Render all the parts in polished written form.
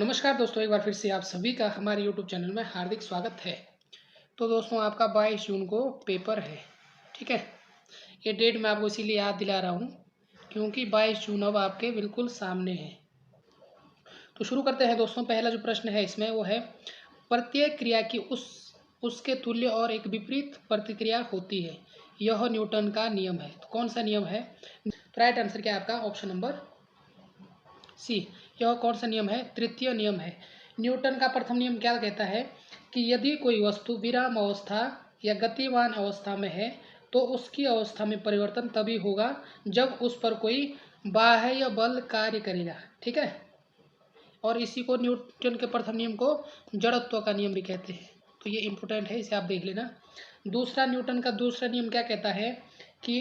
नमस्कार दोस्तों, एक बार फिर से आप सभी का हमारे यूट्यूब चैनल में हार्दिक स्वागत है। तो दोस्तों, आपका 22 जून को पेपर है। ठीक है, ये डेट मैं आपको इसीलिए याद दिला रहा हूँ क्योंकि 22 जून अब आपके बिल्कुल सामने है। तो शुरू करते हैं दोस्तों। पहला जो प्रश्न है इसमें वो है, प्रत्येक क्रिया की उसके तुल्य और एक विपरीत प्रतिक्रिया होती है, यह न्यूटन का नियम है। तो कौन सा नियम है? तो राइट आंसर क्या है आपका? Option number C. यह कौन सा नियम है? तृतीय नियम है। न्यूटन का प्रथम नियम क्या कहता है कि यदि कोई वस्तु विराम अवस्था या गतिमान अवस्था में है तो उसकी अवस्था में परिवर्तन तभी होगा जब उस पर कोई बाह्य बल कार्य करेगा। ठीक है, और इसी को न्यूटन के प्रथम नियम को जड़त्व का नियम भी कहते हैं। तो ये इंपॉर्टेंट है, इसे आप देख लेना। दूसरा, न्यूटन का दूसरा नियम क्या कहता है कि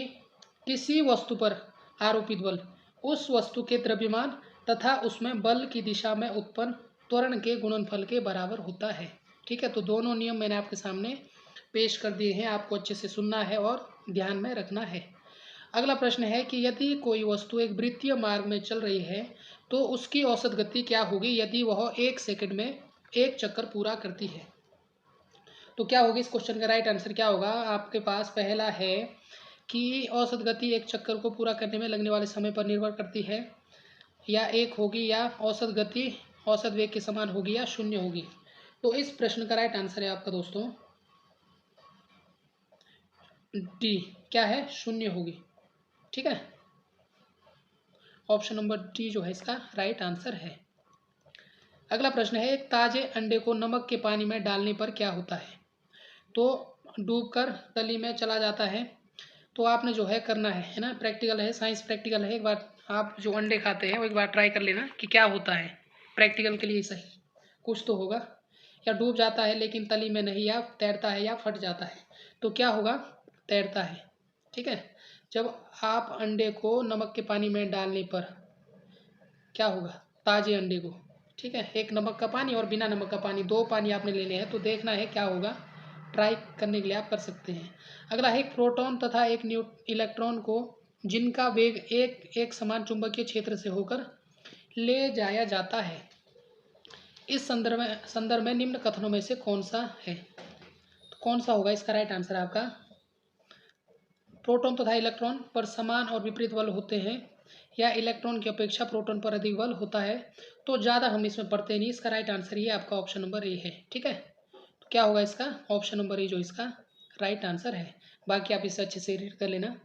किसी वस्तु पर आरोपित बल उस वस्तु के द्रव्यमान तथा उसमें बल की दिशा में उत्पन्न त्वरण के गुणनफल के बराबर होता है। ठीक है, तो दोनों नियम मैंने आपके सामने पेश कर दिए हैं, आपको अच्छे से सुनना है और ध्यान में रखना है। अगला प्रश्न है कि यदि कोई वस्तु एक वृत्तीय मार्ग में चल रही है तो उसकी औसत गति क्या होगी यदि वह 1 सेकंड में एक चक्कर पूरा करती है। तो क्या होगी? इस क्वेश्चन का राइट आंसर क्या होगा आपके पास? पहला है कि औसत गति एक चक्कर को पूरा करने में लगने वाले समय पर निर्भर करती है, या 1 होगी, या औसत गति औसत वेग के समान होगी, या 0 होगी। तो इस प्रश्न का राइट आंसर है आपका दोस्तों डी। क्या है? 0 होगी। ठीक है, ऑप्शन नंबर डी जो है इसका राइट आंसर है। अगला प्रश्न है, एक ताजे अंडे को नमक के पानी में डालने पर क्या होता है? तो डूबकर तली में चला जाता है। तो आपने जो है करना है ना, प्रैक्टिकल है, साइंस प्रैक्टिकल है। एक बार आप जो अंडे खाते हैं वो एक बार ट्राई कर लेना कि क्या होता है। प्रैक्टिकल के लिए सही कुछ तो होगा। या डूब जाता है लेकिन तली में नहीं, या तैरता है, या फट जाता है। तो क्या होगा? तैरता है। ठीक है, जब आप अंडे को नमक के पानी में डालने पर क्या होगा? ताजे अंडे को, ठीक है, एक नमक का पानी और बिना नमक का पानी, दो पानी आपने लेने हैं, तो देखना है क्या होगा। ट्राई करने के लिए आप कर सकते हैं। अगला है, एक प्रोटॉन तथा एक इलेक्ट्रॉन को जिनका वेग एक समान चुंबकीय क्षेत्र से होकर ले जाया जाता है, इस संदर्भ में निम्न कथनों में से कौन सा है? तो कौन सा होगा इसका राइट आंसर आपका? प्रोटॉन तथा इलेक्ट्रॉन पर समान और विपरीत बल होते हैं, या इलेक्ट्रॉन की अपेक्षा प्रोटॉन पर अधिक बल होता है। तो ज़्यादा हम इसमें पढ़ते नहीं, इसका राइट आंसर ये आपका ऑप्शन नंबर ए है। ठीक है, तो क्या होगा इसका? ऑप्शन नंबर ए जो इसका राइट आंसर है। बाकी आप इसे अच्छे से रीड कर लेना।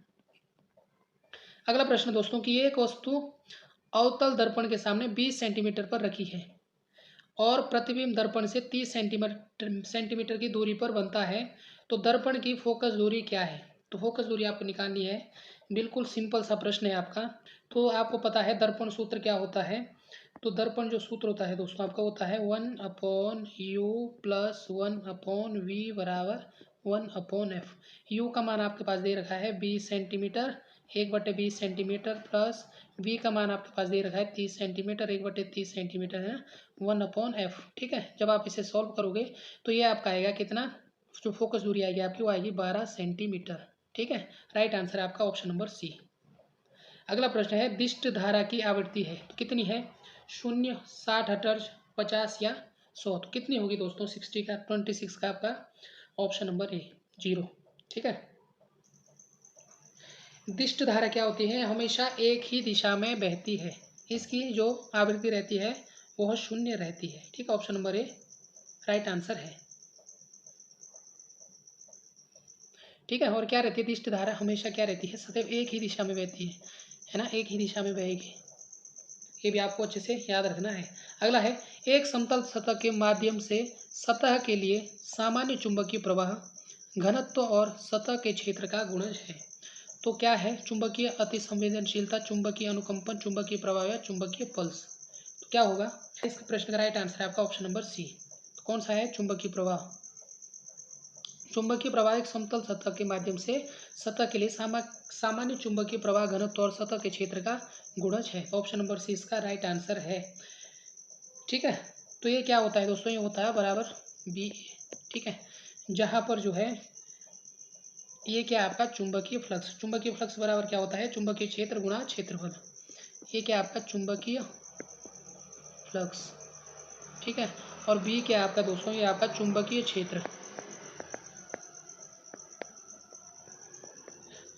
अगला प्रश्न दोस्तों कि एक वस्तु अवतल दर्पण के सामने 20 सेंटीमीटर पर रखी है और प्रतिबिंब दर्पण से 30 सेंटीमीटर की दूरी पर बनता है, तो दर्पण की फोकस दूरी क्या है? तो फोकस दूरी आपको निकालनी है। बिल्कुल सिंपल सा प्रश्न है आपका। तो आपको पता है दर्पण सूत्र क्या होता है? तो दर्पण जो सूत्र होता है दोस्तों आपका होता है 1/u प्लस 1/v बराबर 1/f। यू का मान आपके पास दे रखा है 20 सेंटीमीटर, 1/20 सेंटीमीटर, प्लस वी का मान आपके पास दे रखा है 30 सेंटीमीटर, 1/30 सेंटीमीटर है, 1/f। ठीक है, जब आप इसे सॉल्व करोगे तो ये आपका आएगा कितना? जो फोकस दूरी आएगी आपकी वो आएगी 12 सेंटीमीटर। ठीक है, राइट आंसर है आपका ऑप्शन नंबर सी। अगला प्रश्न है, दिष्ट धारा की आवृत्ति है तो कितनी है? 0, 60 हर्ट्ज, 50 या 100। तो कितनी होगी दोस्तों? 60 का 26 का आपका ऑप्शन नंबर ए 0। ठीक है, दिष्ट धारा क्या होती है? हमेशा एक ही दिशा में बहती है, इसकी जो आवृत्ति रहती है वह 0 रहती है। ठीक है, option number A right answer है। ठीक है, और क्या रहती है? दिष्ट धारा हमेशा क्या रहती है? सदैव एक ही दिशा में बहती है ना, एक ही दिशा में बहेगी। ये भी आपको अच्छे से याद रखना है। अगला है, एक समतल सतह के माध्यम से सतह के लिए सामान्य चुंबकीय प्रवाह घनत्व और सतह के क्षेत्र का गुणज है। तो क्या है? चुंबकीय अति संवेदनशीलता, चुंबकीय अनुकंपन, चुंबकीय प्रवाह या चुंबकीय पल्स। तो क्या होगा? इस प्रश्न का राइट आंसर है आपका ऑप्शन नंबर सी। तो कौन सा है? चुंबकीय प्रवाह। चुंबकीय प्रवाह एक समतल सतह के माध्यम से सतह के लिए सामान्य चुंबकीय प्रवाह घनत्व और सतह के क्षेत्र का गुणज है। ऑप्शन नंबर सी इसका राइट आंसर है। ठीक है, तो ये क्या होता है दोस्तों? ये होता है बराबर बी। ठीक है, जहाँ पर जो है ये क्या आपका चुंबकीय फ्लक्स, चुंबकीय फ्लक्स बराबर क्या होता है? चुंबकीय क्षेत्र गुणा क्षेत्रफल। ये क्या आपका चुंबकीय फ्लक्स। ठीक है। और बी क्या है आपका दोस्तों, ये आपका चुंबकीय क्षेत्र,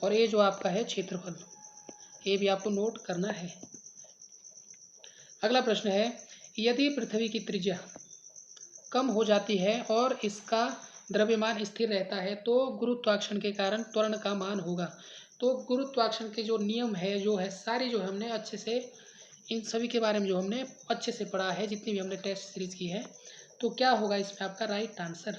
और ये जो आपका है क्षेत्रफल, ये भी आपको नोट करना है। अगला प्रश्न है, यदि पृथ्वी की त्रिज्या कम हो जाती है और इसका द्रव्यमान स्थिर रहता है तो गुरुत्वाकर्षण के कारण त्वरण का मान होगा। तो गुरुत्वाकर्षण के जो नियम है जो है सारी जो हमने अच्छे से इन सभी के बारे में जो हमने अच्छे से पढ़ा है, जितनी भी हमने टेस्ट सीरीज की है। तो क्या होगा इसमें आपका राइट आंसर,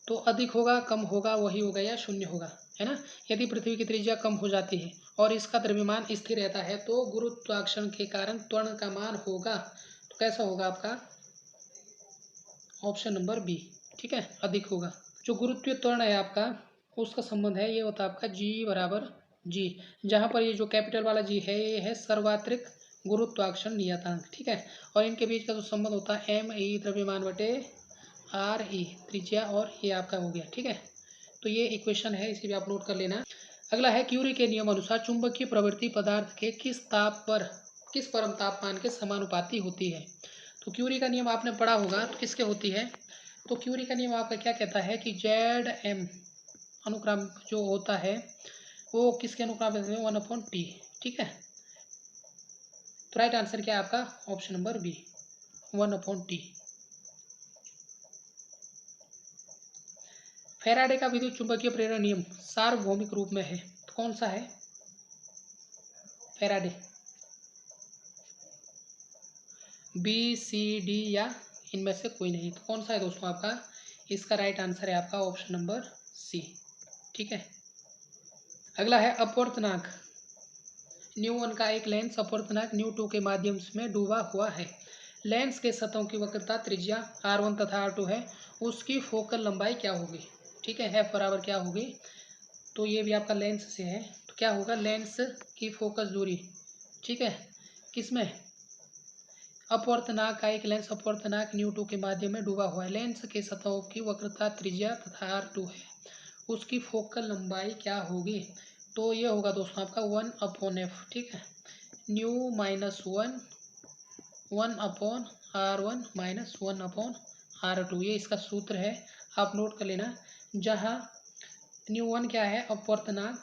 तो अधिक होगा, कम होगा, वही होगा या शून्य होगा, है ना। यदि पृथ्वी की त्रिज्या कम हो जाती है और इसका द्रव्यमान स्थिर रहता है तो गुरुत्वाकर्षण के कारण त्वरण का मान होगा। तो कैसा होगा आपका ऑप्शन नंबर बी, ठीक है, अधिक होगा। जो गुरुत्वीय त्वरण है आपका उसका संबंध है, ये होता है आपका जी बराबर जी, जहाँ पर ये जो कैपिटल वाला जी है ये है सर्वात्रिक गुरुत्वाकर्षण नियतांक, ठीक है। और इनके बीच का जो संबंध होता है एम ई द्रव्यमान बटे आर ई त्रिज्या, और ये आपका हो गया, ठीक है। तो ये इक्वेशन है, इसे भी आप नोट कर लेना। अगला है क्यूरी के नियम अनुसार चुंबकीय प्रवृत्ति पदार्थ के किस परम तापमान के समानुपाती होती है। तो क्यूरी का नियम आपने पढ़ा होगा, तो किसके होती है, तो क्यूरी का नियम आपका क्या कहता है कि जेड एम अनुक्रम जो होता है वो किसके अनुक्रम में 1/T, ठीक है। तो राइट आंसर क्या है आपका option number B 1/T। Faraday का विद्युत चुंबकीय प्रेरण नियम सार्वभौमिक रूप में है, तो कौन सा है फैराडे, बी सी डी या इनमें से कोई नहीं, तो कौन सा है दोस्तों आपका, इसका राइट आंसर है आपका ऑप्शन नंबर सी, ठीक है। अगला है अपवर्तनांक ν1 का एक लेंस अपवर्तनांक ν2 के माध्यम में डूबा हुआ है। लेंस के सतहों की वक्रता त्रिज्या r1 तथा r2 है, उसकी फोकल लंबाई क्या होगी, ठीक है, f बराबर क्या होगी। तो ये भी आपका लेंस से है, तो क्या होगा लेंस की फोकस दूरी, ठीक है, किसमें अपवर्तनांक का एक लेंस अपवर्तनांक ν2 के माध्यम में डूबा हुआ है, लेंस के सतहों की वक्रता त्रिज्या तथा r2 है, उसकी फोकल लंबाई क्या होगी। तो ये होगा दोस्तों आपका 1/f, ठीक है, ν-1 1/r1 माइनस 1/r2, ये इसका सूत्र है, आप नोट कर लेना। जहाँ ν1 क्या है अपवर्तनांक,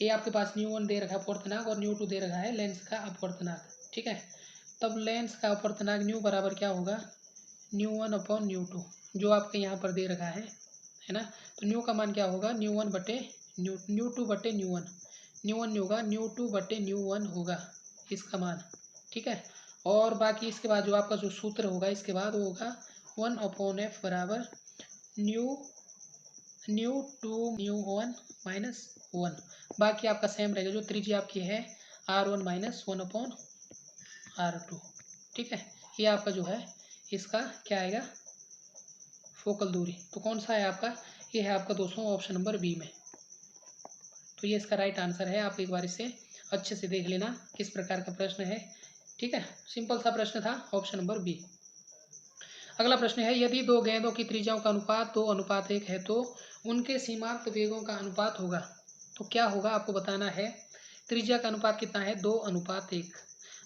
ये आपके पास ν1 दे रखा है अपवर्तनांक और ν2 दे रखा है लेंस का अपवर्तनांक, ठीक है। तब लेंस का अपवर्तनांक ν बराबर क्या होगा ν1/ν2, जो आपके यहाँ पर दे रखा है ना। तो ν का मान क्या होगा ν1 बटे ν2 बटे ν1, ν1 नहीं होगा ν2 बटे ν1 होगा इसका मान, ठीक है। और बाकी इसके बाद जो आपका जो सूत्र होगा इसके बाद वो होगा 1/f बराबर ν2 ν1 माइनस 1, बाकी आपका सेम रहेगा, जो त्रिज्या आपकी है r1 माइनस 1/r2, ठीक है। ये आपका जो है इसका क्या आएगा फोकल दूरी, तो कौन सा है आपका, ये है आपका दोस्तों ऑप्शन नंबर बी में। तो ये इसका राइट आंसर है, आप एक बार इसे अच्छे से देख लेना किस प्रकार का प्रश्न है, ठीक है, सिंपल सा प्रश्न था ऑप्शन नंबर बी। अगला प्रश्न है, यदि दो गेंदों की त्रिज्याओं का अनुपात 2:1 है तो उनके सीमांत वेगों का अनुपात होगा। तो क्या होगा आपको बताना है, त्रिज्या का अनुपात कितना है 2:1।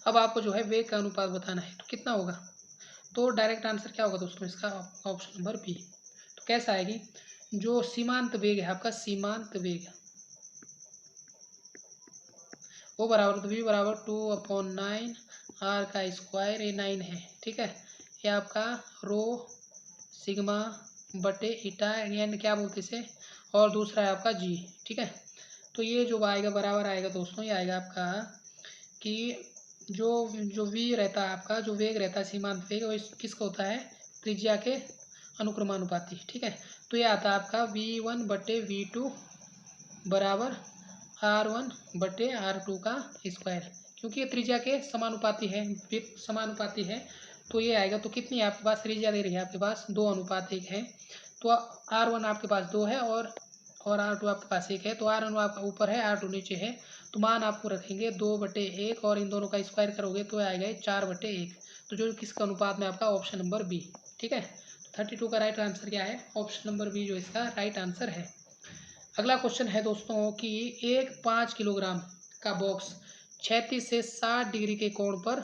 अब आपको जो है वेग का अनुपात बताना है, तो कितना होगा। तो डायरेक्ट आंसर क्या होगा दोस्तों इसका ऑप्शन नंबर बी। तो कैसा आएगी, जो सीमांत वेग है आपका सीमांत वेग वो बराबर v बराबर 2/9 r का स्क्वायर, ये 9 है, ठीक है। ये आपका रो सिग्मा बटे ईटा यानी क्या बोलते इसे, और दूसरा है आपका g, ठीक है। तो ये जो आएगा बराबर आएगा दोस्तों, ये आएगा आपका कि जो जो v रहता है आपका, जो वेग रहता है सीमांत वेग वो किसका होता है त्रिज्या के अनुक्रमानुपाती, ठीक है। तो ये आता है आपका v1 बटे v2 बराबर r1 बटे r2 का स्क्वायर, क्योंकि ये त्रिज्या के समानुपाती है, समानुपाती है। तो ये आएगा, तो कितनी आपके पास त्रिज्या दे रही है आपके पास 2:1 है, तो r1 आपके पास 2 है और r2 आपके पास 1 है, तो r1 आपका ऊपर है r2 नीचे है, तो मान आपको रखेंगे 2/1 और इन दोनों का स्क्वायर करोगे तो आएगा 4/1, तो जो किसका अनुपात में आपका ऑप्शन नंबर बी, ठीक है। 32 का राइट आंसर क्या है ऑप्शन नंबर बी, जो इसका राइट आंसर है। अगला क्वेश्चन है दोस्तों कि एक 5 किलोग्राम का बॉक्स क्षैतिज से 60 डिग्री के कोण पर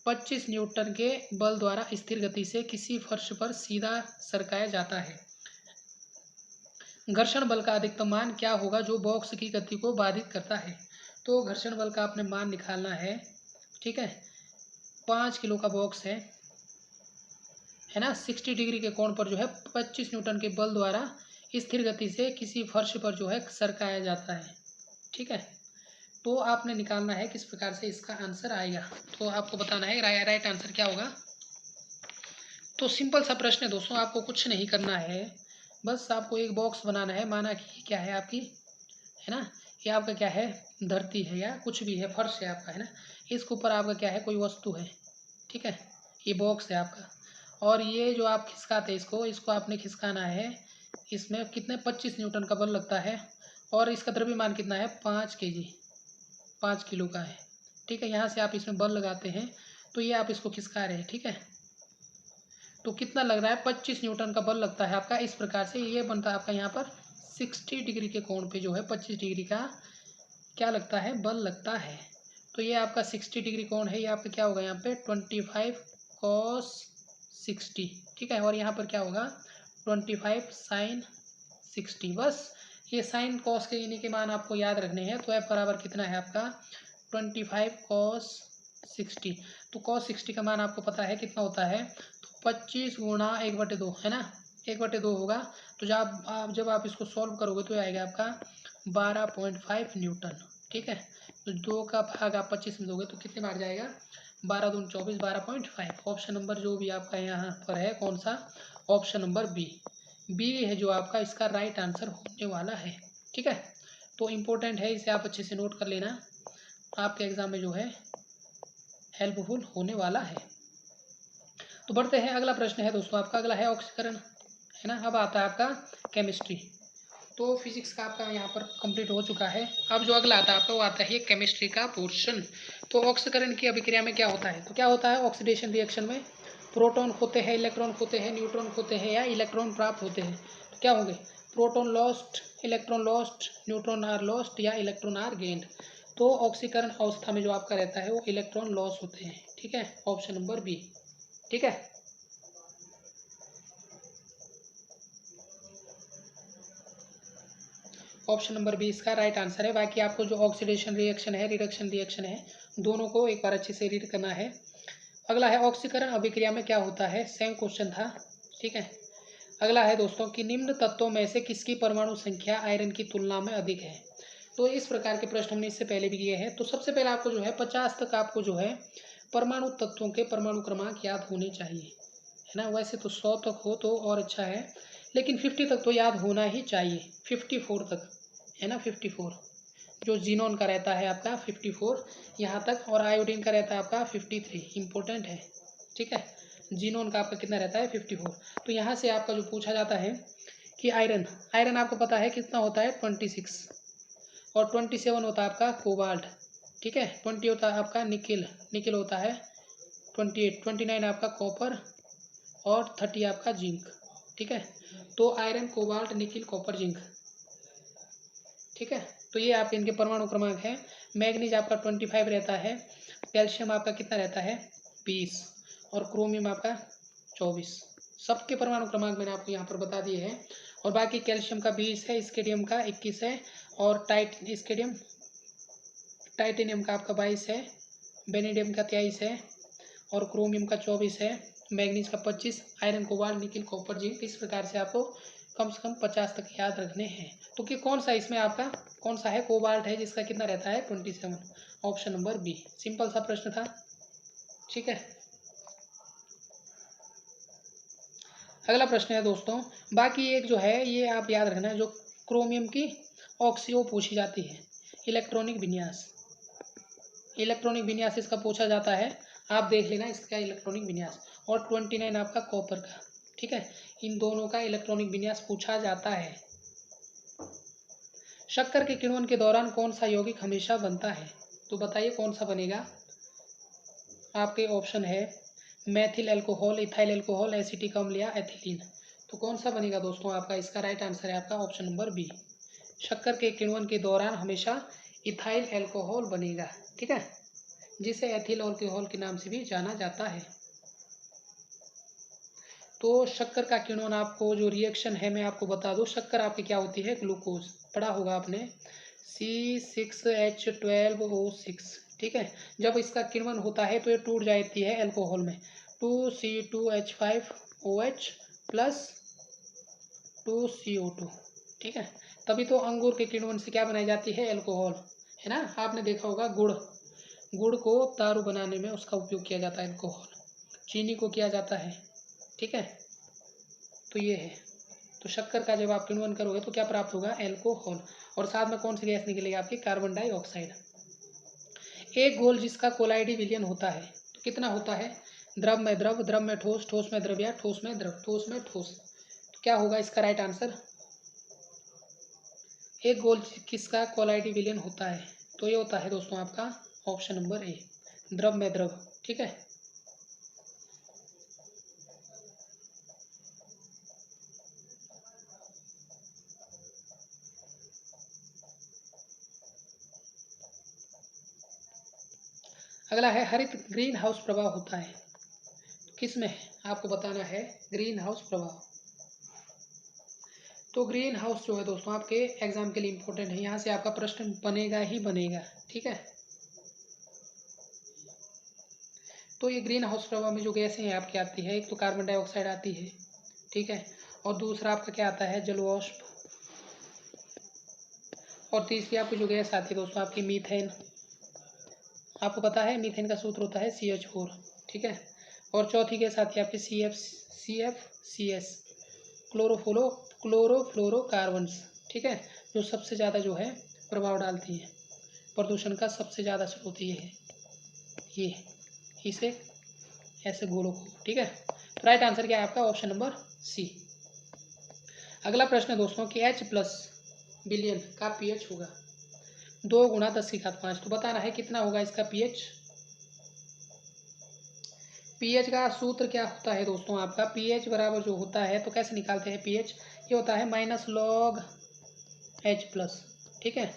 25 न्यूटन के बल द्वारा स्थिर गति से किसी फर्श पर सीधा सरकाया जाता है। घर्षण बल का अधिकतम मान क्या होगा जो बॉक्स की गति को बाधित करता है। तो घर्षण बल का आपने मान निकालना है, ठीक है। 5 किलो का बॉक्स है ना, 60 डिग्री के कोण पर जो है 25 न्यूटन के बल द्वारा स्थिर गति से किसी फर्श पर जो है सरकाया जाता है, ठीक है। तो आपने निकालना है किस प्रकार से इसका आंसर आएगा। तो आपको बताना है राइट आंसर क्या होगा। तो सिंपल सा प्रश्न है दोस्तों, आपको कुछ नहीं करना है, बस आपको एक बॉक्स बनाना है। माना कि क्या है आपकी, है ना, ये आपका क्या है, धरती है या कुछ भी है, फर्श है आपका, है ना। इसके ऊपर आपका क्या है, कोई वस्तु है, ठीक है। ये बॉक्स है आपका, और ये जो आप खिसकाते हैं इसको आपने खिसकाना है। इसमें कितने 25 न्यूटन का बल लगता है, और इसका द्रव्यमान कितना है, 5 kg, 5 किलो का है, ठीक है। यहाँ से आप इसमें बल लगाते हैं, तो ये आप इसको खिसका रहे हैं, ठीक है। तो कितना लग रहा है, 25 न्यूटन का बल लगता है आपका। इस प्रकार से ये बनता है आपका यहाँ पर 60 डिग्री के कोण पे जो है 25 डिग्री का क्या लगता है, बल लगता है। तो ये आपका 60 डिग्री कोण है, ये आपका क्या होगा यहाँ पे 25 cos 60, ठीक है। और यहाँ पर क्या होगा 25 sin 60। बस ये साइन कॉस के इन्हीं के मान आपको याद रखने हैं। तो f बराबर कितना है आपका 25 cos 60। तो cos 60 का मान आपको पता है कितना होता है, तो 25 गुणा 1/2, है ना, 1/2 होगा। तो जब आप इसको सॉल्व करोगे तो आएगा आपका 12.5 न्यूटन, ठीक है। तो 2 का भाग आप 25 में दोगे तो कितने बार जाएगा, 12 दूनी 24, 12.5। ऑप्शन नंबर जो भी आपका यहाँ पर है कौन सा, ऑप्शन नंबर बी है जो आपका इसका राइट आंसर होने वाला है, ठीक है। तो इम्पोर्टेंट है, इसे आप अच्छे से नोट कर लेना, आपके एग्जाम में जो है हेल्पफुल होने वाला है। तो बढ़ते हैं, अगला प्रश्न है दोस्तों आपका, अगला है ऑक्सीकरण, है ना। अब आता है आपका केमिस्ट्री। तो फिजिक्स का आपका यहाँ पर कंप्लीट हो चुका है। अब जो अगला आता है आपका वो आता है केमिस्ट्री का पोर्शन। तो ऑक्सीकरण की अभिक्रिया में क्या होता है, तो क्या होता है ऑक्सीडेशन रिएक्शन में प्रोटॉन खोते हैं, इलेक्ट्रॉन खोते हैं, न्यूट्रॉन खोते हैं या इलेक्ट्रॉन प्राप्त होते हैं। तो क्या होंगे, proton lost, electron lost, neutron are lost या इलेक्ट्रॉन आर गेन्ड। तो ऑक्सीकरण अवस्था में जो आपका रहता है वो इलेक्ट्रॉन लॉस होते हैं, ठीक है। ऑप्शन नंबर बी, ठीक है। ऑप्शन नंबर बी इसका राइट आंसर है। बाकी आपको जो ऑक्सीडेशन रिएक्शन है, रिडक्शन रिएक्शन है, दोनों को एक बार अच्छे से रीड करना है। अगला है ऑक्सीकरण अभिक्रिया में क्या होता है, सेम क्वेश्चन था, ठीक है। अगला है दोस्तों कि निम्न तत्वों में से किसकी परमाणु संख्या आयरन की तुलना में अधिक है। तो इस प्रकार के प्रश्न हमने इससे पहले भी किए हैं। तो सबसे पहले आपको जो है 50 तक आपको जो है परमाणु तत्वों के परमाणु क्रमांक याद होने चाहिए, है ना। वैसे तो 100 तक हो तो और अच्छा है, लेकिन 50 तक तो याद होना ही चाहिए, 54 तक, है ना। 54 जो जीनोन का रहता है आपका 54 यहाँ तक, और आयोडीन का रहता है आपका 53, इंपॉर्टेंट है, ठीक है। जीनोन का आपका कितना रहता है 54। तो यहाँ से आपका जो पूछा जाता है कि आयरन आपको पता है कितना होता है 26, और 27 होता है आपका कोबाल्ट, ठीक है। 20 होता है आपका निकिल होता है 28, 29 आपका कॉपर, और 30 आपका जिंक, ठीक है। तो iron, cobalt, nickel, copper, zinc, ठीक है। तो ये आपके इनके परमाणु क्रमांक है। मैग्नीज आपका 25 रहता है, कैल्शियम आपका कितना रहता है 20, और क्रोमियम आपका 24। सबके परमाणु क्रमांक मैंने आपको यहाँ पर बता दिए हैं। और बाकी कैल्शियम का 20 है, स्केडियम का 21 है, और टाइटेनियम का आपका 22 है, बेनेडियम का 23 है, और क्रोमियम का 24 है, मैग्नीज का 25, iron, cobalt, nickel, copper, zinc. इस प्रकार से आपको कम से कम 50 तक याद रखने हैं। तो कि कौन सा इसमें आपका कौन सा है, कोबाल्ट है जिसका कितना रहता है 27, ऑप्शन नंबर बी। सिंपल सा प्रश्न था, ठीक है। अगला प्रश्न है दोस्तों, बाकी एक जो है ये आप याद रखना है, जो क्रोमियम की ऑक्सीओ पूछी जाती है, इलेक्ट्रॉनिक विन्यास, इलेक्ट्रॉनिक विन्यास इसका पूछा जाता है, आप देख लेना इसका इलेक्ट्रॉनिक विन्यास। और 29 आपका कॉपर का, ठीक है। इन दोनों का इलेक्ट्रॉनिक विन्यास पूछा जाता है। शक्कर के किण्वन के दौरान कौन सा यौगिक हमेशा बनता है, तो बताइए कौन सा बनेगा। आपके ऑप्शन है Maithil alcohol, ethyl alcohol, acetic अम्ल या एथिलीन। तो कौन सा बनेगा दोस्तों आपका, इसका राइट आंसर है आपका ऑप्शन नंबर बी। शक्कर के किण्वन के दौरान हमेशा इथाइल एल्कोहल बनेगा, ठीक है, जिसे एथिल अल्कोहल के नाम से भी जाना जाता है। तो शक्कर का किण्वन आपको जो रिएक्शन है मैं आपको बता दूं, शक्कर आपकी क्या होती है, ग्लूकोज, पढ़ा होगा आपने, C6H12O6, ठीक है। जब इसका किण्वन होता है तो ये टूट जाती है अल्कोहल में, 2C2H5OH प्लस 2CO2, ठीक है। तभी तो अंगूर के किण्वन से क्या बनाई जाती है, अल्कोहल, है ना। आपने देखा होगा गुड़ को दारू बनाने में उसका उपयोग किया जाता है अल्कोहल, चीनी को किया जाता है, ठीक है। तो ये है, तो शक्कर का जब आप किण्वन करोगे तो क्या प्राप्त होगा, अल्कोहल, और साथ में कौन सी गैस निकलेगी आपकी, कार्बन डाइऑक्साइड। एक घोल जिसका कोलाइडी विलयन होता है तो कितना होता है, द्रव में द्रव, द्रव में ठोस, ठोस में द्रव या ठोस में द्रव, ठोस में ठोस। तो क्या होगा इसका राइट आंसर, एक घोल किसका कोलाइडी विलयन होता है, तो ये होता है दोस्तों आपका ऑप्शन नंबर ए, द्रव में द्रव, ठीक है। अगला है हरित ग्रीन हाउस प्रभाव होता है, किस में है आपको बताना है, ग्रीन हाउस प्रभाव। तो ग्रीन हाउस जो है दोस्तों आपके एग्जाम के लिए इम्पोर्टेंट है, यहाँ से आपका प्रश्न बनेगा ही बनेगा, ठीक है। तो ये ग्रीन हाउस प्रभाव में जो गैसें हैं आपकी आती है, एक तो कार्बन डाइऑक्साइड आती है, ठीक है, और दूसरा आपका क्या आता है, जलवाष्प, और तीसरी आपकी जो गैस आती है दोस्तों आपकी मीथेन, आपको पता है मीथेन का सूत्र होता है CH4, ठीक है, और चौथी गैस आती है आपकी CFCS, क्लोरोफ्लोरोकार्बन्स, ठीक है, जो सबसे ज़्यादा जो है प्रभाव डालती है, प्रदूषण का सबसे ज़्यादा स्रोत ये है, ये इसे ऐसे गोलों को, ठीक है। तो राइट आंसर क्या है आपका, ऑप्शन नंबर सी। अगला प्रश्न है दोस्तों कि H+ बिलियन का pH होगा 2 × 10⁵ तो बताना है कितना होगा इसका pH। pH का सूत्र क्या होता है दोस्तों आपका, pH बराबर जो होता है तो कैसे निकालते हैं pH, ये होता है -log H+, ठीक है।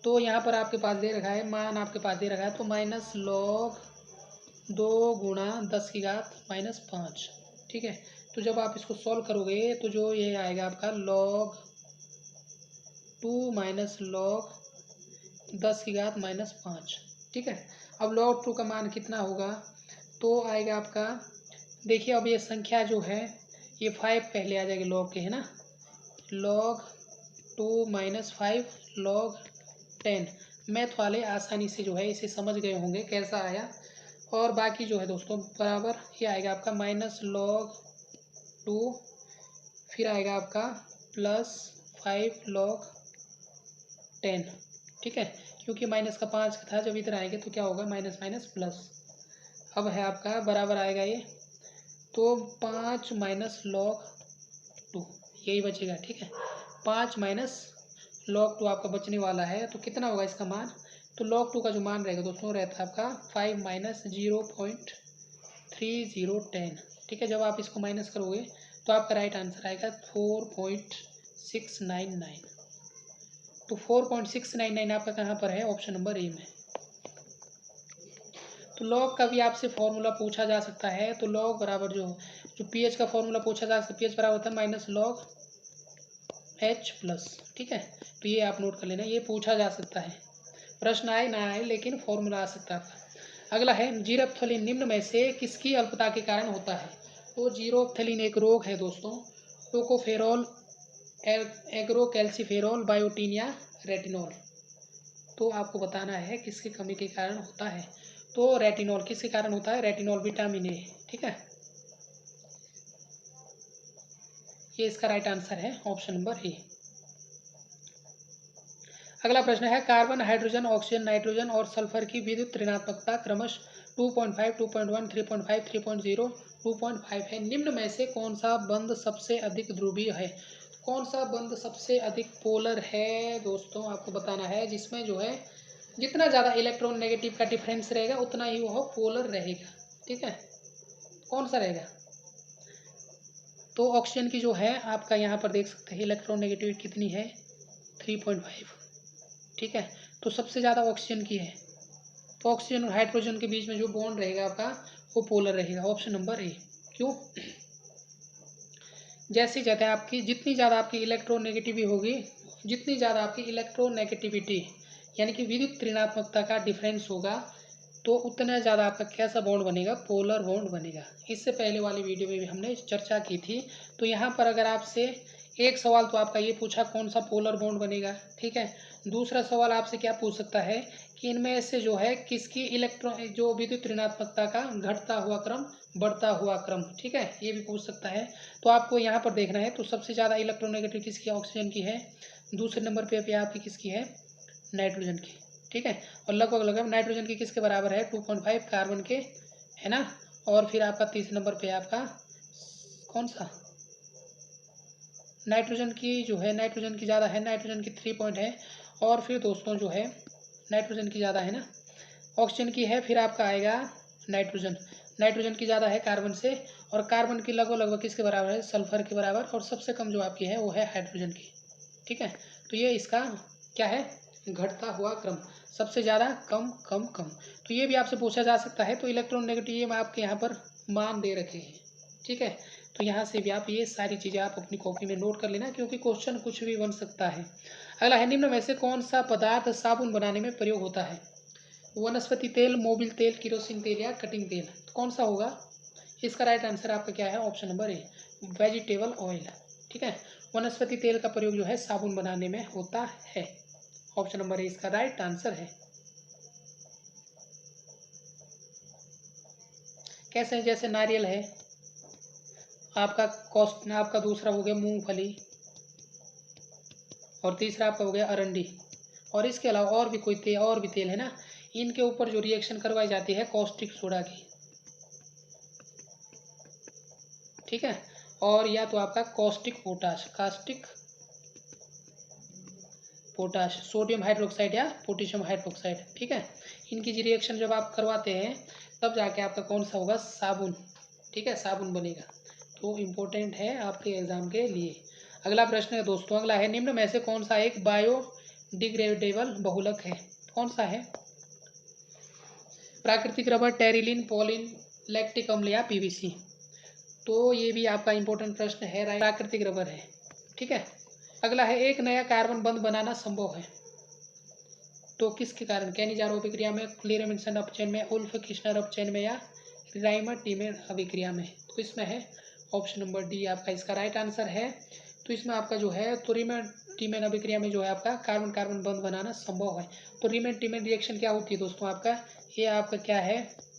तो यहाँ पर आपके पास दे रखा है, मान आपके पास दे रखा है, तो -log 2 × 10⁻⁵, ठीक है। तो जब आप इसको सॉल्व करोगे तो जो ये आएगा आपका log 2 - log 10⁻⁵, ठीक है। अब log 2 का मान कितना होगा, तो आएगा आपका, देखिए अब ये संख्या जो है ये 5 पहले आ जाएगी log के, है ना, log 2 - 5 log 10, मैथ वाले आसानी से जो है इसे समझ गए होंगे कैसा आया। और बाकी जो है दोस्तों बराबर ये आएगा आपका -log 2, फिर आएगा आपका +5 log 10, ठीक है, क्योंकि माइनस का 5 था, जब इधर आएंगे तो क्या होगा, माइनस माइनस प्लस। अब है आपका बराबर आएगा ये, तो 5 - log 2 यही बचेगा, ठीक है, 5 - log 2 आपका बचने वाला है, तो कितना होगा इसका मान, तो log 2 का जो मान रहेगा दोस्तों रहता है आपका 5 - 0.3010, ठीक है। जब आप इसको माइनस करोगे तो आपका राइट आंसर आएगा 4.699, तो 4.699 आपका कहाँ पर है, ऑप्शन नंबर ए में। तो log का भी आपसे फॉर्मूला पूछा जा सकता है, तो log बराबर जो pH का फॉर्मूला पूछा जा सकता है, pH बराबर होता है -log H+, ठीक है। तो ये आप नोट कर लेना, ये पूछा जा सकता है, प्रश्न आए ना आए लेकिन फॉर्मूला आ सकता है। अगला है जीरोफ्थलीन निम्न में से किसकी अल्पता के कारण होता है, तो जीरोफ्थलीन एक रोग है दोस्तों, टोकोफेरोल, एग्रोकैल्सिफेरोल, बायोटीन या रेटिनॉल। तो आपको बताना है किसकी कमी के कारण होता है, तो रेटिनॉल किसके कारण होता है, रेटिनॉल विटामिन ए, ठीक है, ये इसका राइट आंसर है ऑप्शन नंबर ए। अगला प्रश्न है कार्बन, हाइड्रोजन, ऑक्सीजन, नाइट्रोजन और सल्फर की विद्युत ऋणात्मकता क्रमश 2.5, 2.1, 3.5, 3.0, 2.5 है, निम्न में से कौन सा बंध सबसे अधिक ध्रुवीय है, कौन सा बंध सबसे अधिक पोलर है दोस्तों, आपको बताना है, जिसमें जो है जितना ज़्यादा इलेक्ट्रॉन नेगेटिव का डिफरेंस रहेगा उतना ही वह पोलर रहेगा, ठीक है, कौन सा रहेगा, तो ऑक्सीजन की जो है आपका यहाँ पर देख सकते हैं इलेक्ट्रॉन नेगेटिविटी कितनी है, 3.5, ठीक है, तो सबसे ज़्यादा ऑक्सीजन की है। तो ऑक्सीजन और हाइड्रोजन के बीच में जो बॉन्ड रहेगा आपका वो पोलर रहेगा, ऑप्शन नंबर ए। क्यों? जैसे ज़्यादा आपकी जितनी ज़्यादा आपकी इलेक्ट्रोनेगेटिविटी होगी, जितनी ज़्यादा आपकी इलेक्ट्रोनेगेटिविटी यानी कि विद्युत ऋणात्मकता का डिफरेंस होगा, तो उतना ज़्यादा आपका कैसा बॉन्ड बनेगा? पोलर बॉन्ड बनेगा। इससे पहले वाली वीडियो में भी हमने चर्चा की थी। तो यहाँ पर अगर आपसे एक सवाल तो आपका ये पूछा कौन सा पोलर बॉन्ड बनेगा, ठीक है। दूसरा सवाल आपसे क्या पूछ सकता है कि इनमें से जो है किसकी जो विद्युत ऋणात्मकता का घटता हुआ क्रम, बढ़ता हुआ क्रम, ठीक है, ये भी पूछ सकता है। तो आपको यहाँ पर देखना है। तो सबसे ज़्यादा इलेक्ट्रोनेगेटिव किसकी? ऑक्सीजन की है। दूसरे नंबर पे आपकी किसकी है? नाइट्रोजन की, ठीक है। और लगभग लगभग नाइट्रोजन की किसके बराबर है? 2.5 कार्बन के, है ना। और फिर आपका तीसरे नंबर पे आपका कौन सा? नाइट्रोजन की जो है, नाइट्रोजन की ज़्यादा है, नाइट्रोजन की 3 पॉइंट है। और फिर दोस्तों जो है नाइट्रोजन की ज़्यादा है ना, ऑक्सीजन की है। फिर आपका आएगा नाइट्रोजन, नाइट्रोजन की ज़्यादा है कार्बन से। और कार्बन की लगभग लगभग किसके बराबर है? सल्फर के बराबर। और सबसे कम जो आपकी है वो है हाइड्रोजन की, ठीक है। तो ये इसका क्या है? घटता हुआ क्रम, सबसे ज़्यादा, कम कम कम। तो ये भी आपसे पूछा जा सकता है। तो इलेक्ट्रॉन नेगेटिव ये मैं आपके यहाँ पर मान दे रखे हैं, ठीक है। तो यहाँ से भी आप ये सारी चीज़ें आप अपनी कॉपी में नोट कर लेना, क्योंकि क्वेश्चन कुछ भी बन सकता है। अगला है, निम्न में से कौन सा पदार्थ साबुन बनाने में प्रयोग होता है? वनस्पति तेल, मोबिल तेल, किरोसिन तेल या कटिंग तेल? तो कौन सा होगा? इसका राइट आंसर आपका क्या है? Option number A, vegetable oil, ठीक है। वनस्पति तेल का प्रयोग जो है साबुन बनाने में होता है। ऑप्शन नंबर ए इसका राइट आंसर है। कैसे है? जैसे नारियल है आपका, कॉस्ट आपका दूसरा हो गया मूंगफली, और तीसरा आपका हो गया अरंडी। और इसके अलावा और भी कोई तेल, और भी तेल है ना, इनके ऊपर जो रिएक्शन करवाई जाती है कॉस्टिक सोडा की, ठीक है। और या तो आपका caustic potash, caustic potash, sodium hydroxide या पोटेशियम हाइड्रोक्साइड, ठीक है। इनकी जी रिएक्शन जब आप करवाते हैं तब जाके आपका कौन सा होगा? साबुन, ठीक है, साबुन बनेगा। तो इम्पोर्टेंट है आपके एग्जाम के लिए। अगला प्रश्न है दोस्तों, अगला है, निम्न में से कौन सा एक बायोडिग्रेडेबल बहुलक है? कौन सा है? प्राकृतिक रबर, टेरिलिन, पॉलिन, लैक्टिक अम्ल या पीवीसी? तो ये भी आपका इम्पोर्टेंट प्रश्न है, प्राकृतिक रबर है, ठीक है। अगला है, एक नया कार्बन बंध बनाना संभव है तो किसके कारण? कैनिजारो अभिक्रिया में, क्लेरेमिंसन अपचयन में, उल्फ किश्नर अपचयन में या राइमर टीमेन अभिक्रिया में? तो इसमें है ऑप्शन नंबर डी आपका इसका राइट आंसर है। तो इसमें आपका जो है, तो रीमैन टीमेन अभिक्रिया में जो है आपका कार्बन कार्बन बंध बनाना संभव है। तो रीमैन टीमेन रिएक्शन क्या होती है दोस्तों? आपका ये आपका क्या है?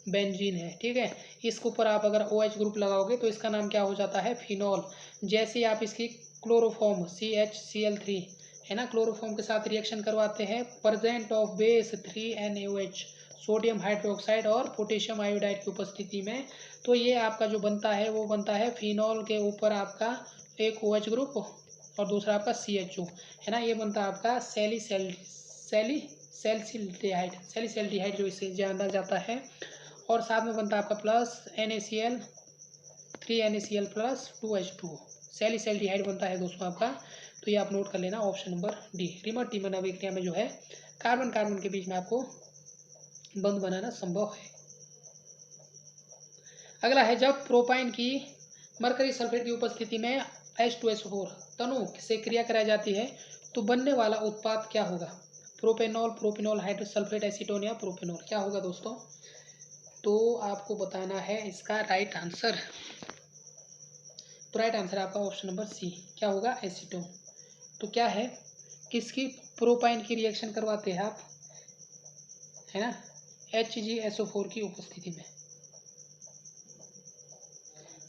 बेंजीन है, ठीक है। इसके ऊपर आप अगर OH ग्रुप लगाओगे तो इसका नाम क्या हो जाता है? फिनॉल। जैसे ही आप इसकी क्लोरोफॉर्म CHCl3 है ना, क्लोरोफॉर्म के साथ रिएक्शन करवाते हैं, present of base 3NaOH, sodium hydroxide और पोटेशियम आयोडाइड की उपस्थिति में, तो ये आपका जो बनता है वो बनता है फिनॉल के ऊपर आपका एक OH ग्रुप और दूसरा आपका CHO, है ना। ये बनता है आपका सैलिसिल्डिहाइड जो इसे जाना जाता है। और साथ में बनता है आपका plus NaCl 3NaCl plus 2H2O, सैलिसिल्डिहाइड बनता है दोस्तों आपका। तो ये आप नोट कर लेना, ऑप्शन नंबर डी, रीमर टीमन अभिक्रिया में जो है कार्बन कार्बन के बीच में आपको बंध बनाना संभव है। अगला है, जब प्रोपाइन की मरकरी सल्फेट की उपस्थिति में H2SO4 तनु से क्रिया कराई जाती है तो बनने वाला उत्पाद क्या होगा? प्रोपेनॉल, प्रोपिनॉल, हाइड्रोसल्फेट एसीटोन या प्रोपेनॉल? क्या होगा दोस्तों? तो आपको बताना है इसका राइट आंसर। तो राइट आंसर आपका ऑप्शन नंबर सी, क्या होगा? एसीटोन। तो क्या है, किसकी प्रोपाइन की रिएक्शन करवाते हैं आप, है ना, HgSO4 की उपस्थिति में।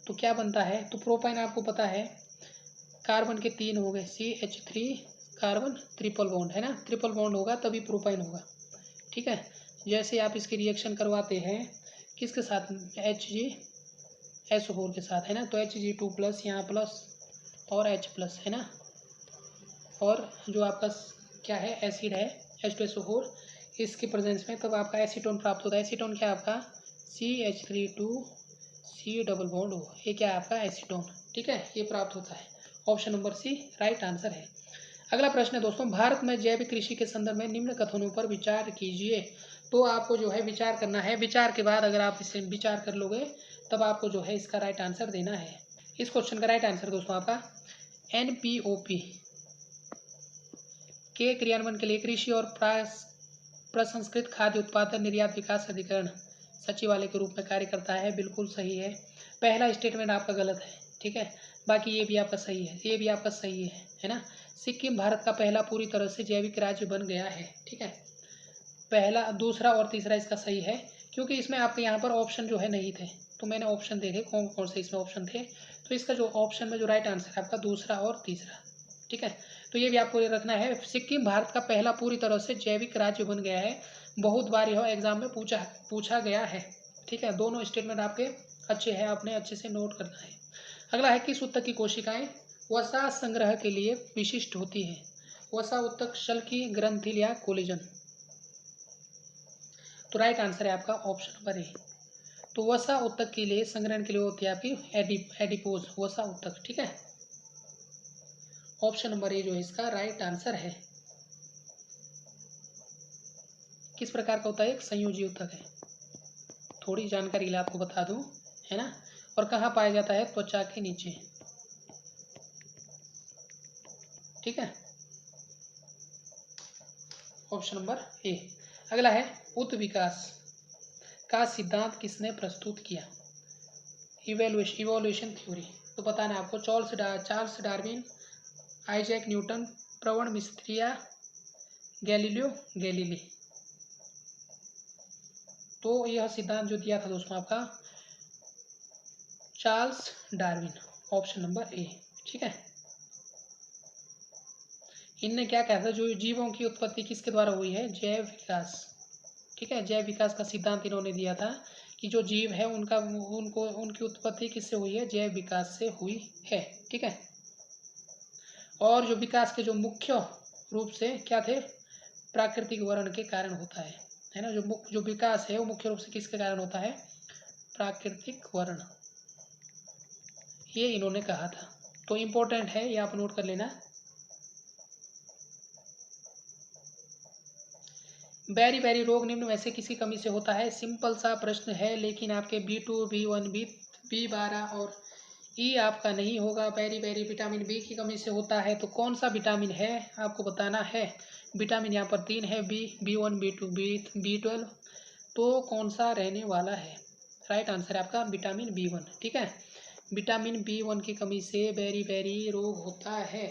तो क्या बनता है? तो प्रोपाइन आपको पता है कार्बन के 3 हो गए, CH3 कार्बन ट्रिपल बॉन्ड, है ना, ट्रिपल बॉन्ड होगा तभी प्रोपाइन होगा, ठीक है। जैसे आप इसकी रिएक्शन करवाते हैं किसके साथ? HgSO4 के साथ, है ना। तो Hg2 प्लस यहाँ प्लस और H प्लस, है ना। और जो आपका क्या है? एसिड है H2SO4, इसके प्रेजेंस में तब आपका एसीटोन प्राप्त होता है। एसीटोन क्या आपका? CH3 2C डबल बॉन्ड हो, ये क्या है आपका? एसीटोन, ठीक है, ये प्राप्त होता है। Option number C right answer है। अगला प्रश्न है दोस्तों, भारत में जैविक कृषि के संदर्भ में निम्न कथनों पर विचार कीजिए। तो आपको जो है विचार करना है, विचार के बाद अगर आप इसे विचार कर लोगे तब आपको जो है इसका राइट आंसर देना है। इस क्वेश्चन का राइट आंसर दोस्तों आपका NPOP के क्रियान्वयन के लिए कृषि और प्रसंस्कृत खाद्य उत्पादन निर्यात विकास अधिकरण सचिवालय के रूप में कार्य करता है। बिल्कुल सही है। पहला स्टेटमेंट आपका गलत है, ठीक है, बाकी ये भी आपका सही है, ये भी आपका सही है ना। सिक्किम भारत का पहला पूरी तरह से जैविक राज्य बन गया है, ठीक है। पहला, दूसरा और तीसरा इसका सही है, क्योंकि इसमें आपके यहाँ पर ऑप्शन जो है नहीं थे, तो मैंने ऑप्शन देखे कौन कौन से इसमें ऑप्शन थे। तो इसका जो ऑप्शन में जो राइट आंसर है आपका दूसरा और तीसरा, ठीक है। तो ये भी आपको ये रखना है, सिक्किम भारत का पहला पूरी तरह से जैविक राज्य बन गया है। बहुत बार यह एग्जाम में पूछा गया है, ठीक है। दोनों स्टेटमेंट आपके अच्छे हैं, आपने अच्छे से नोट करना है। अगला है, किस ऊतक की कोशिकाएं वसा संग्रह के लिए विशिष्ट होती है? वसा ऊतक, शल्की, ग्रंथिल या कोलेजन? तो राइट आंसर है आपका ऑप्शन नंबर ए। तो वसा ऊतक के लिए संग्रहण के लिए होती है आपकी एडिपोज वसा ऊतक, ठीक है। ऑप्शन नंबर ए जो है इसका राइट आंसर है। किस प्रकार का होता है? एक संयोजी ऊतक है। थोड़ी जानकारी के लिए आपको बता दूं, है ना। और कहाँ पाया जाता है? त्वचा के नीचे, ठीक है। Option number A. अगला है, उत विकास का सिद्धांत किसने प्रस्तुत किया? Evolution theory. तो बताना आपको, चार्ल्स डार्विन, आइजैक न्यूटन, प्रवण मिस्त्री या गैलीलियो गैलीली? तो यह सिद्धांत जो दिया था दोस्तों आपका Charles Darwin, option number A, ठीक है। इनने क्या कहा था, जो जीवों की उत्पत्ति किसके द्वारा हुई है? जैव विकास, ठीक है। जैव विकास का सिद्धांत इन्होंने दिया था कि जो जीव है उनकी उत्पत्ति किससे हुई है? जैव विकास से हुई है, ठीक है। और जो विकास के जो मुख्य रूप से क्या थे? प्राकृतिक वर्ण के कारण होता है ना। जो विकास है वो मुख्य रूप से किसके कारण होता है? प्राकृतिक वर्ण, ये इन्होंने कहा था। तो इम्पोर्टेंट है, ये आप नोट कर लेना। बैरी बैरी रोग निम्न में से किसी कमी से होता है? सिंपल सा प्रश्न है, लेकिन आपके B2, B1, B12 और ई आपका नहीं होगा। बैरी बैरी विटामिन बी की कमी से होता है। तो कौन सा विटामिन है आपको बताना है। विटामिन यहाँ पर 3 है, B1, B2, B12। तो कौन सा रहने वाला है? राइट आंसर है आपका विटामिन B1, ठीक है। विटामिन B1 की कमी से बैरी बैरी रोग होता है।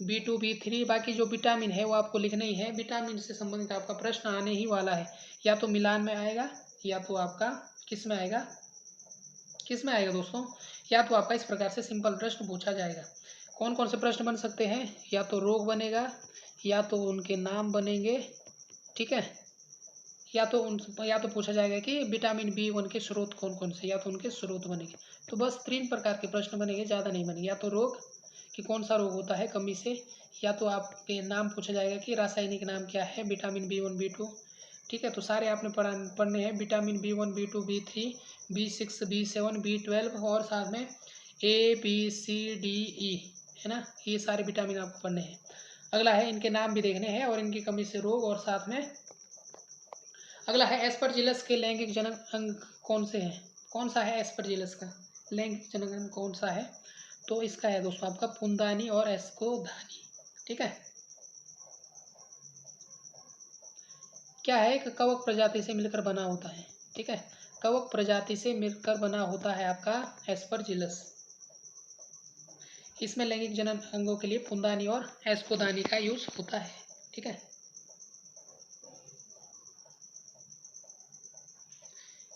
B2, B3 बाकी जो विटामिन है वो आपको लिखना ही है। विटामिन से संबंधित आपका प्रश्न आने ही वाला है, या तो मिलान में आएगा या तो आपका किस में आएगा दोस्तों, या तो आपका इस प्रकार से सिंपल प्रश्न पूछा जाएगा। कौन कौन से प्रश्न बन सकते हैं? या तो रोग बनेगा, या तो उनके नाम बनेंगे, ठीक है, या तो पूछा जाएगा कि विटामिन B1 के स्रोत कौन कौन से, या तो उनके स्रोत बनेंगे। तो बस 3 प्रकार के प्रश्न बनेंगे, ज़्यादा नहीं बनेंगे। या तो रोग कि कौन सा रोग होता है कमी से, या तो आपके नाम पूछा जाएगा कि रासायनिक नाम क्या है विटामिन B1, B2, ठीक है। तो सारे आपने पढ़ने हैं, vitamin B1, B2, B3, B6, B7, B12 और साथ में ABCDE, है ना। ये सारे विटामिन आपको पढ़ने हैं। अगला है, इनके नाम भी देखने हैं और इनकी कमी से रोग, और साथ में अगला है, एस्परजिलस के लैंगिक जनक अंग कौन से हैं? कौन सा है एस्परजिलस का लैंगिक जनक अंग कौन सा है? तो इसका है दोस्तों आपका पुंदानी और एस्कोधानी, ठीक है। क्या है? एक कवक प्रजाति से मिलकर बना होता है, ठीक है। कवक प्रजाति से मिलकर बना होता है आपका एस्परजिलस। इसमें लैंगिक जनन अंगों के लिए पुंदानी और एस्कोदानी का यूज होता है, ठीक है।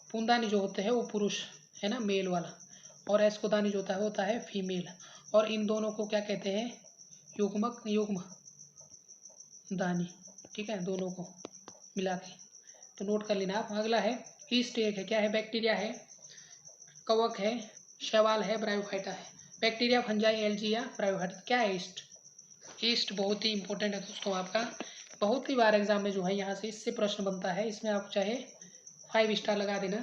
पुंदानी जो होते हैं वो पुरुष, है ना, मेल वाला, और एस्कोदानी जो होता है फीमेल। और इन दोनों को क्या कहते हैं? युग्म दानी, ठीक है, दोनों को मिला के। तो नोट कर लेना आप। अगला है, ईस्ट एक है, क्या है? बैक्टीरिया है, कवक है, शैवाल है, ब्रायोफाइटा है। बैक्टीरिया, फंजाई, एल्गी या ब्रायोफाइटा? क्या है ईस्ट? ईस्ट बहुत ही इंपॉर्टेंट है दोस्तों आपका, बहुत ही बार एग्जाम में जो है यहाँ से इससे प्रश्न बनता है। इसमें आप चाहे 5 स्टार लगा देना।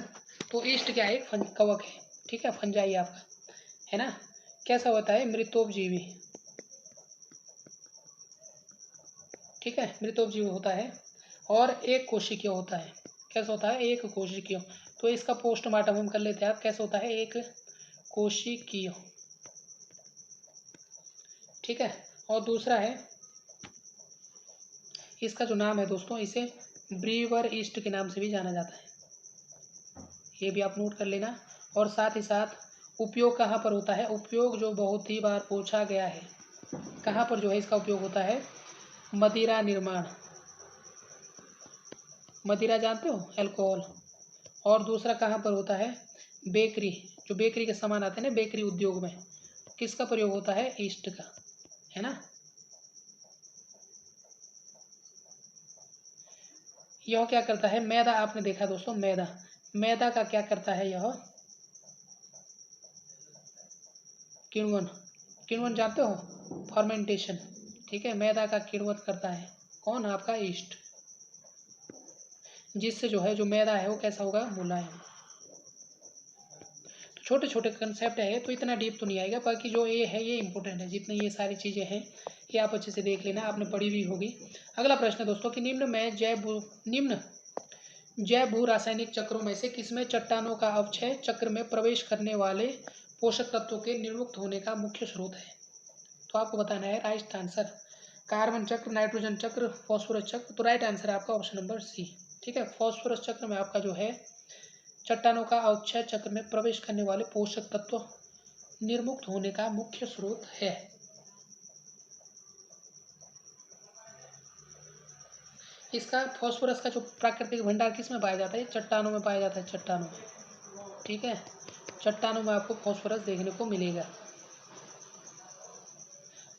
तो ईस्ट क्या है? एक कवक है, ठीक है, फंजाई आपका, है ना। कैसा होता है? मृतोपजीवी, ठीक है, मृतोपजीवी होता है। और एक कोशिकीय होता है। कैसे होता है? एक कोशिकीय। तो इसका पोस्टमार्टम हम कर लेते हैं। आप कैसे होता है? एक कोशिकीय। ठीक है। और दूसरा है, इसका जो नाम है दोस्तों, इसे ब्रीवर ईस्ट के नाम से भी जाना जाता है। ये भी आप नोट कर लेना। और साथ ही साथ उपयोग कहाँ पर होता है? उपयोग जो बहुत ही बार पूछा गया है, कहाँ पर जो है इसका उपयोग होता है? मदिरा निर्माण। मदिरा जानते हो? अल्कोहल। और दूसरा कहाँ पर होता है? बेकरी। जो बेकरी के सामान आते हैं ना, बेकरी उद्योग में, किसका प्रयोग होता है? ईस्ट का, है ना। यह क्या करता है? मैदा। आपने देखा दोस्तों, मैदा, मैदा का क्या करता है? यह किण्वन। किण्वन जानते हो? फर्मेंटेशन। ठीक है, मैदा का किण्वन करता है कौन? आपका ईस्ट। जिससे जो है, जो मैदा है वो कैसा होगा? मुलायम। तो छोटे छोटे कंसेप्ट है, तो इतना डीप तो नहीं आएगा। बाकी जो ये है ये इंपॉर्टेंट है। जितनी ये सारी चीज़ें हैं ये आप अच्छे से देख लेना, आपने पढ़ी हुई होगी। अगला प्रश्न है दोस्तों कि निम्न जैव भू रासायनिक चक्रों में से किसमें चट्टानों का अवक्षय चक्र में प्रवेश करने वाले पोषक तत्वों के निर्मुक्त होने का मुख्य स्रोत है? तो आपको बताना है राइट आंसर। कार्बन चक्र, नाइट्रोजन चक्र, फॉस्फोरस चक्र। तो राइट आंसर है आपका ऑप्शन नंबर सी। ठीक है, फॉस्फोरस चक्र में आपका जो है चट्टानों का अवक्षय चक्र में प्रवेश करने वाले पोषक तत्व निर्मुक्त होने का मुख्य स्रोत है। इसका फॉस्फोरस का जो प्राकृतिक भंडार किस में पाया जाता है? चट्टानों में पाया जाता है, चट्टानों में। ठीक है, चट्टानों में आपको फॉस्फोरस देखने को मिलेगा।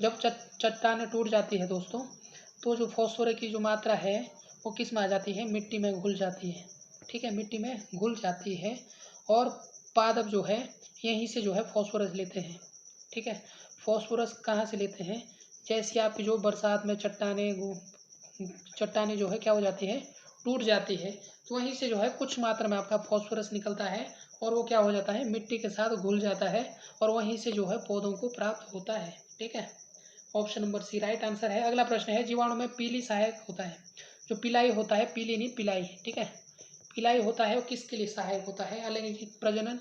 जब चट्टानें टूट जाती है दोस्तों, तो जो फॉस्फोरस की जो मात्रा है वो किस में आ जाती है? मिट्टी में घुल जाती है। ठीक है, मिट्टी में घुल जाती है। और पादप जो है यहीं से जो है फॉस्फोरस लेते हैं। ठीक है, फॉस्फोरस कहाँ से लेते हैं? जैसे आपकी जो बरसात में चट्टानें जो है क्या हो जाती है? टूट जाती है। तो वहीं से जो है कुछ मात्रा में आपका फॉस्फोरस निकलता है और वो क्या हो जाता है? मिट्टी के साथ घुल जाता है और वहीं से जो है पौधों को प्राप्त होता है। ठीक है, option number C right answer है। अगला प्रश्न है, जीवाणु में पीली सहायक होता है। जो पिलाई होता है, पीली नहीं पिलाई। ठीक है, पिलाई होता है वो किसके लिए सहायक होता है? अलैंगिक प्रजनन,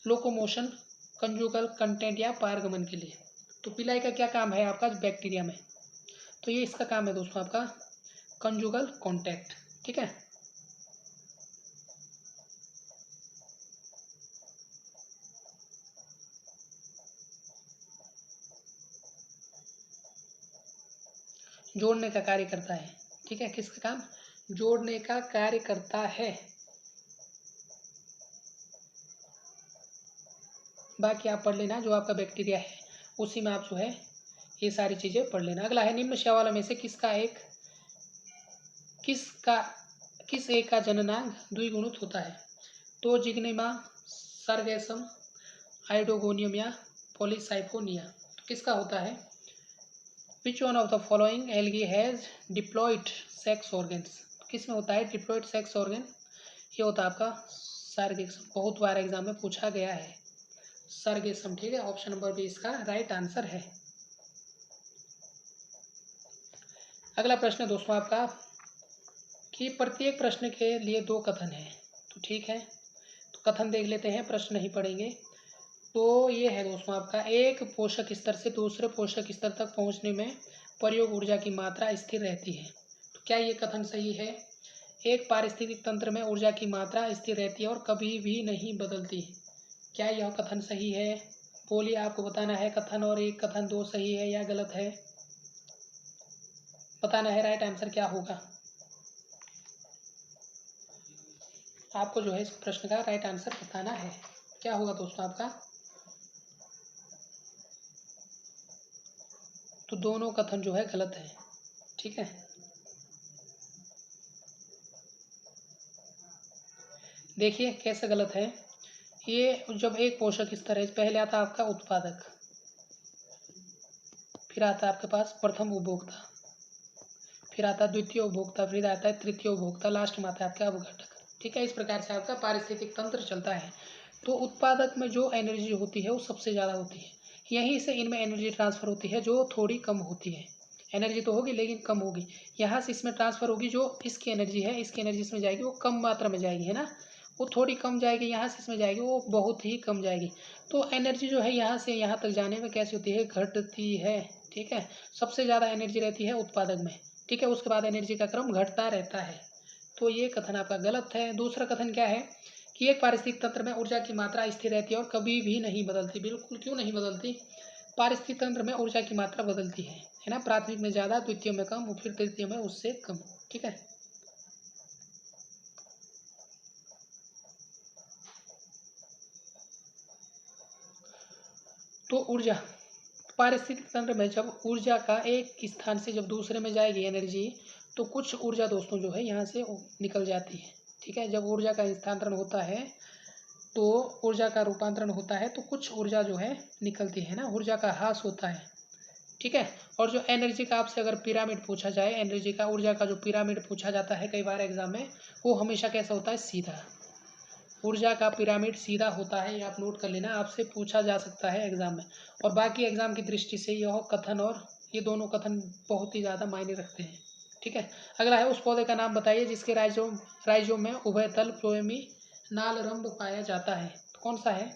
लोकोमोशन, कंजुगल कंटेंट या पारगमन के लिए। तो पिलाई का क्या काम है आपका बैक्टीरिया में? तो ये इसका काम है दोस्तों आपका कंजुगल कॉन्टैक्ट। ठीक है, जोड़ने का कार्य करता है। ठीक है, किसका काम? जोड़ने का कार्य करता है। बाकी आप पढ़ लेना, जो आपका बैक्टीरिया है उसी में आप जो है ये सारी चीज़ें पढ़ लेना। अगला है, निम्न शैवालों में से किसका किस एक का जननांग द्विगुणित होता है? तो जिग्नेमा, सर्गेसम, आइडोगोनियम या पॉलीसाइफोनिया। तो किसका होता है? Which one of the following algae has diploid sex organs? किस में होता है डिप्लॉइड सेक्स ऑर्गन? ये होता है आपका सर्गेसम। बहुत बार एग्जाम में पूछा गया है सर्गेसम। ठीक है, ऑप्शन नंबर बी इसका राइट आंसर है। अगला प्रश्न दोस्तों आपका कि प्रत्येक प्रश्न के लिए दो कथन है। तो ठीक है, तो कथन देख लेते हैं, प्रश्न नहीं पढ़ेंगे। तो ये है दोस्तों आपका, एक पोषक स्तर से दूसरे पोषक स्तर तक पहुंचने में प्रयोग ऊर्जा की मात्रा स्थिर रहती है। तो क्या ये कथन सही है? एक पारिस्थितिक तंत्र में ऊर्जा की मात्रा स्थिर रहती है और कभी भी नहीं बदलती। क्या यह कथन सही है? बोलिए, आपको बताना है कथन और एक कथन दो सही है या गलत है, बताना है। राइट आंसर क्या होगा? आपको जो है इस प्रश्न का राइट आंसर बताना है। क्या होगा दोस्तों आपका? तो दोनों कथन जो है गलत है। ठीक है, देखिए कैसे गलत है। ये जब एक पोषक स्तर है, पहले आता है आपका उत्पादक, फिर आता है आपके पास प्रथम उपभोक्ता, फिर आता है द्वितीय उपभोक्ता, फिर आता है तृतीय उपभोक्ता, लास्ट में आता है आपका अपघटक। ठीक है, इस प्रकार से आपका पारिस्थितिक तंत्र चलता है। तो उत्पादक में जो एनर्जी होती है वो सबसे ज़्यादा होती है, यहीं से इनमें एनर्जी ट्रांसफर होती है जो थोड़ी कम होती है। एनर्जी तो होगी लेकिन कम होगी। यहाँ से इसमें ट्रांसफ़र होगी, जो इसकी एनर्जी है इसकी एनर्जी इसमें जाएगी, वो कम मात्रा में जाएगी, है ना। वो थोड़ी कम जाएगी, यहाँ से इसमें जाएगी वो बहुत ही कम जाएगी। तो एनर्जी जो है यहाँ से यहाँ तक जाने में कैसी होती है, घटती है। ठीक है, सबसे ज़्यादा एनर्जी रहती है उत्पादक में। ठीक है, उसके बाद एनर्जी का क्रम घटता रहता है। तो ये कथन आपका गलत है। दूसरा कथन क्या है कि एक पारिस्थितिक तंत्र में ऊर्जा की मात्रा स्थिर रहती है और कभी भी नहीं बदलती। बिल्कुल क्यों नहीं बदलती, पारिस्थितिक तंत्र में ऊर्जा की मात्रा बदलती है ना। प्राथमिक में ज़्यादा, द्वितीय में कम, फिर तृतीय में उससे कम। ठीक है, तो ऊर्जा पारिस्थितिक तंत्र में जब ऊर्जा का एक स्थान से जब दूसरे में जाएगी एनर्जी, तो कुछ ऊर्जा दोस्तों जो है यहाँ से निकल जाती है। ठीक है, जब ऊर्जा का स्थानांतरण होता है तो ऊर्जा का रूपांतरण होता है तो कुछ ऊर्जा जो है निकलती है ना, ऊर्जा का ह्रास होता है। ठीक है, और जो एनर्जी का आपसे अगर पिरामिड पूछा जाए, एनर्जी का ऊर्जा का जो पिरामिड पूछा जाता है कई बार एग्जाम में, वो हमेशा कैसा होता है, सीधा। ऊर्जा का पिरामिड सीधा होता है, ये आप नोट कर लेना, आपसे पूछा जा सकता है एग्जाम में। और बाकी एग्जाम की दृष्टि से यह कथन और ये दोनों कथन बहुत ही ज़्यादा मायने रखते हैं। ठीक है, अगला है उस पौधे का नाम बताइए जिसके राइजोम में उभयतल फ्लोएमी नालरंभ पाया जाता है। तो कौन सा है,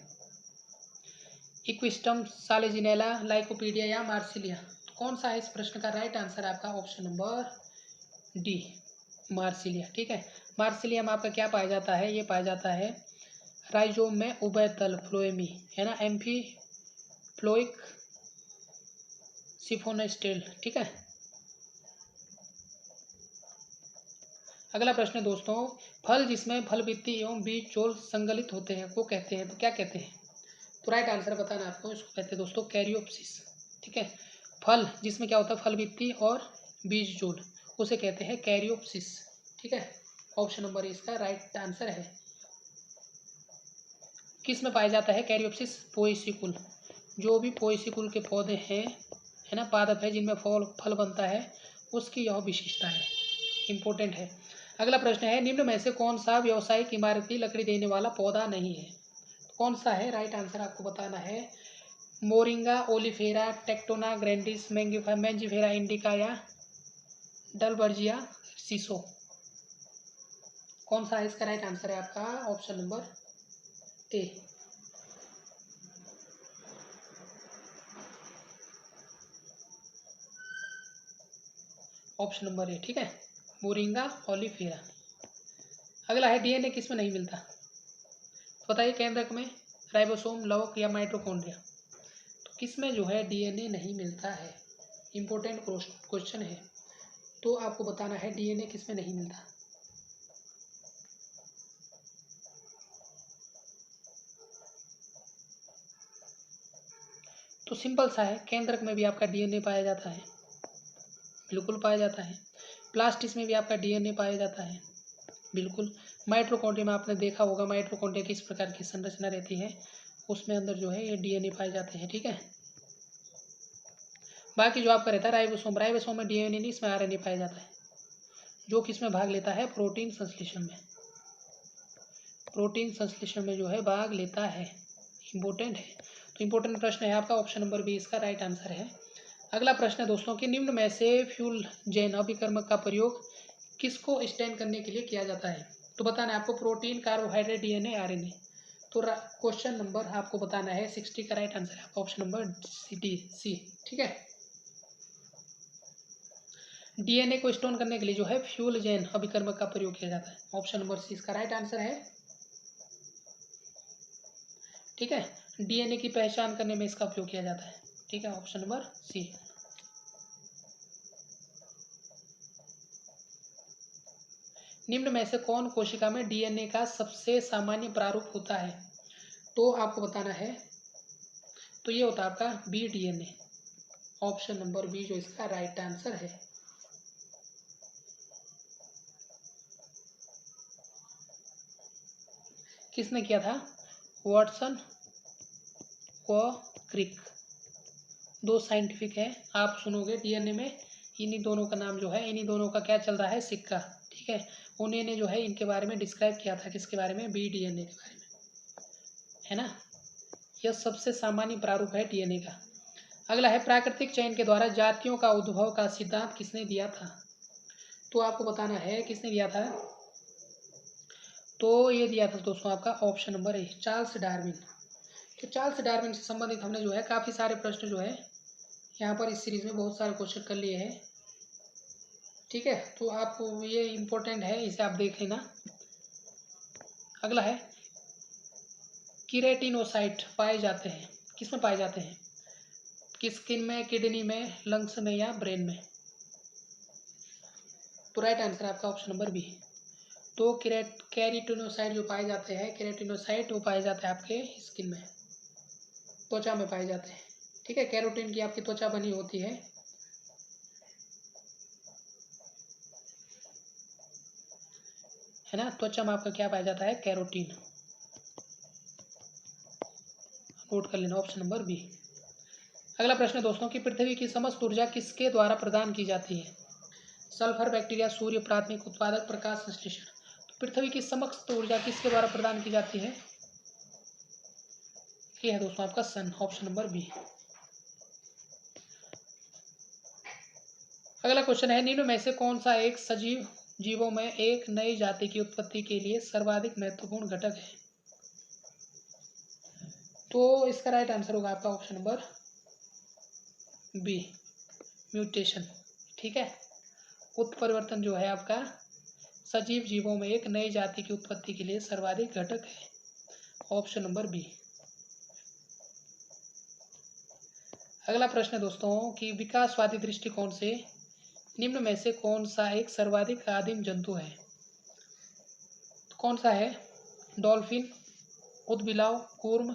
इक्विस्टम, सालेजिनेला, लाइकोपीडिया या मार्सिलिया। तो कौन सा है इस प्रश्न का राइट आंसर आपका ऑप्शन नंबर डी, मार्सिलिया। ठीक है, मार्सिलिया में आपका क्या पाया जाता है, ये पाया जाता है राइजोम में उभयतल फ्लोएमी, है ना, एम्फी फ्लोइक सिफोनेस्टेल। ठीक है, अगला प्रश्न दोस्तों, फल जिसमें फल भित्ति एवं बीज चोल संगलित होते हैं वो कहते हैं, तो क्या कहते हैं। तो राइट आंसर बताना आपको, इसको कहते हैं दोस्तों कैरियोप्सिस। ठीक है, फल जिसमें क्या होता है, फल भित्ति और बीज चोल, उसे कहते हैं कैरियोप्सिस। ठीक है, ऑप्शन नंबर इसका राइट आंसर है। किस में पाया जाता है कैरियोप्सिस, पोएसी कुल, जो भी पोएसी कुल के पौधे हैं, है ना, पादप है जिनमें फल बनता है, उसकी यह विशेषता है, इम्पोर्टेंट है। अगला प्रश्न है, निम्न में से कौन सा व्यावसायिक इमारती लकड़ी देने वाला पौधा नहीं है। कौन सा है, राइट आंसर आपको बताना है, moringa, oleifera, tectona grandis, Mangifera indica या डलबर्जिया सीसो। कौन सा है इसका राइट आंसर है आपका option number A. Option number A. ठीक है, मोरिंगा ओलिफेरा। अगला है डीएनए किस में नहीं मिलता। तो बताइए, केंद्रक में, राइबोसोम, लवक या माइटोकॉन्ड्रिया। तो किस में जो है डीएनए नहीं मिलता है, इंपॉर्टेंट क्वेश्चन है। तो आपको बताना है डीएनए किस में नहीं मिलता। तो सिंपल सा है, केंद्रक में भी आपका डीएनए पाया जाता है, बिल्कुल पाया जाता है। प्लास्टिस में भी आपका डीएनए पाया जाता है, बिल्कुल। माइटोकॉन्ड्रिया में आपने देखा होगा माइटोकॉन्ड्रिया किस प्रकार की संरचना रहती है, उसमें अंदर जो है ये डीएनए पाए जाते हैं। ठीक है, बाकी जो आपका रहता है राइबोसोम में डीएनए नहीं, इसमें आरएनए पाया जाता है, जो किसमें भाग लेता है, प्रोटीन संश्लेषण में। प्रोटीन संश्लेषण में जो है भाग लेता है, इम्पोर्टेंट है। तो इम्पोर्टेंट प्रश्न है आपका ऑप्शन नंबर बी इसका राइट आंसर है। अगला प्रश्न है दोस्तों कि निम्न में से फ्यूल जैन अभिकर्मक का प्रयोग किसको स्टैंड करने के लिए किया जाता है। तो बताना है आपको, प्रोटीन, कार्बोहाइड्रेट, डीएनए, आरएनए। तो क्वेश्चन नंबर आपको बताना है 60 का राइट आंसर है आपका ऑप्शन नंबर डी, सी। ठीक है, डीएनए को स्टोन करने के लिए जो है फ्यूल जैन अभिकर्मक का प्रयोग किया जाता है, ऑप्शन नंबर सी इसका राइट आंसर है। ठीक है, डीएनए की पहचान करने में इसका उपयोग किया जाता है। ठीक है, ऑप्शन नंबर सी। निम्न में से कौन कोशिका में डीएनए का सबसे सामान्य प्रारूप होता है। तो आपको बताना है, तो ये होता है आपका B DNA, option number B जो इसका राइट आंसर है। किसने किया था, वाटसन व क्रिक, दो साइंटिफिक है। आप सुनोगे डीएनए में इन्हीं दोनों का नाम जो है, इन्हीं दोनों का क्या चल रहा है, सिक्का। ठीक है, उन्हीं ने जो है इनके बारे में डिस्क्राइब किया था, किसके बारे में, बी डीएनए के बारे में, है ना। यह सबसे सामान्य प्रारूप है डीएनए का। अगला है प्राकृतिक चयन के द्वारा जातियों का उद्भव का सिद्धांत किसने दिया था। तो आपको बताना है किसने दिया था। तो ये दिया था दोस्तों आपका option number A, Charles Darwin. तो चार्ल्स डार्विन से संबंधित हमने जो है काफ़ी सारे प्रश्न जो है यहाँ पर इस सीरीज में बहुत सारे क्वेश्चन कर लिए हैं। ठीक है, तो आपको ये इम्पोर्टेंट है, इसे आप देख लेना। अगला है कीरेटिनोसाइट पाए जाते हैं, किस में पाए जाते हैं, किस स्किन में, किडनी में, लंग्स में या ब्रेन में। तो राइट आंसर आपका ऑप्शन नंबर बी। तो कैरेटिनोसाइट जो पाए जाते हैं, कैरेटिनोसाइट वो पाए जाते हैं आपके स्किन में, त्वचा में पाए जाते हैं। ठीक है, कैरोटीन की आपकी त्वचा बनी होती है ना, त्वचा में आपका क्या पाया जाता है, कैरोटीन। नोट कर लेना ऑप्शन नंबर बी। अगला प्रश्न दोस्तों कि पृथ्वी की समस्त ऊर्जा किसके द्वारा प्रदान की जाती है। सल्फर, बैक्टीरिया, सूर्य, प्राथमिक उत्पादक, प्रकाश संश्लेषण। तो पृथ्वी की समस्त ऊर्जा किसके द्वारा प्रदान की जाती है, ये है दोस्तों आपका सन, ऑप्शन नंबर बी। अगला क्वेश्चन है निम्न में से कौन सा एक सजीव जीवों में एक नई जाति की उत्पत्ति के लिए सर्वाधिक महत्वपूर्ण घटक है। तो इसका राइट आंसर होगा आपका ऑप्शन नंबर बी, म्यूटेशन। ठीक है, उत्परिवर्तन जो है आपका सजीव जीवों में एक नई जाति की उत्पत्ति के लिए सर्वाधिक घटक है, ऑप्शन नंबर बी। अगला प्रश्न दोस्तों कि विकासवादी दृष्टिकोण से निम्न में से कौन सा एक सर्वाधिक आदिम जंतु है। तो कौन सा है, डॉल्फिन, ऊदबिलाव, कूर्म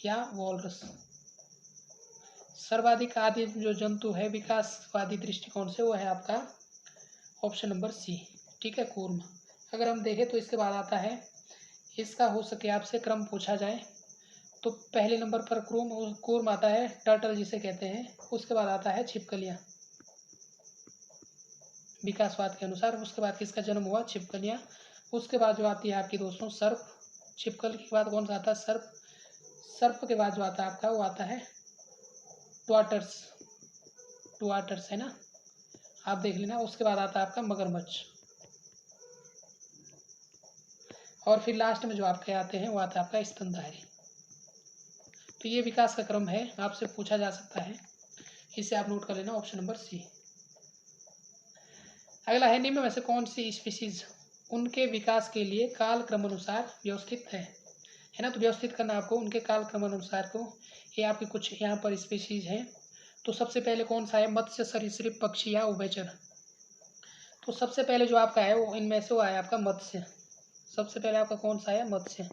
या वॉलरस। सर्वाधिक आदिम जो जंतु है विकासवादी दृष्टिकोण से वो है आपका ऑप्शन नंबर सी। ठीक है, कूर्म। अगर हम देखें तो इसके बाद आता है, इसका हो सके आपसे क्रम पूछा जाए तो पहले नंबर पर कूर्म आता है, टर्टल जिसे कहते हैं। उसके बाद आता है छिपकलियाँ विकासवाद के अनुसार। उसके बाद किसका जन्म हुआ, छिपकलियाँ। उसके बाद जो आती है आपकी दोस्तों सर्प। छिपकली के बाद कौन सा आता है, सर्प। सर्प के बाद जो आता है आपका वो आता है ट्वाटर्स, ट्वाटर्स है ना, आप देख लेना। उसके बाद आता है आपका मगरमच्छ, और फिर लास्ट में जो आपके आते हैं वो आता है आपका स्तनधारी। तो ये विकास का क्रम है, आपसे पूछा जा सकता है, इसे आप नोट कर लेना ऑप्शन नंबर सी। अगला है निम्न में से कौन सी स्पीसीज उनके विकास के लिए काल क्रम अनुसार व्यवस्थित है ना। तो व्यवस्थित करना आपको उनके काल क्रम अनुसार को। ये आपकी कुछ यहाँ पर स्पीसीज हैं। तो सबसे पहले कौन सा है, मत्स्य, सरीसृप, पक्षी या उभयचर। तो सबसे पहले जो आपका है वो इनमें से वो आया आपका मत्स्य। सबसे पहले आपका कौन सा है, मत्स्य।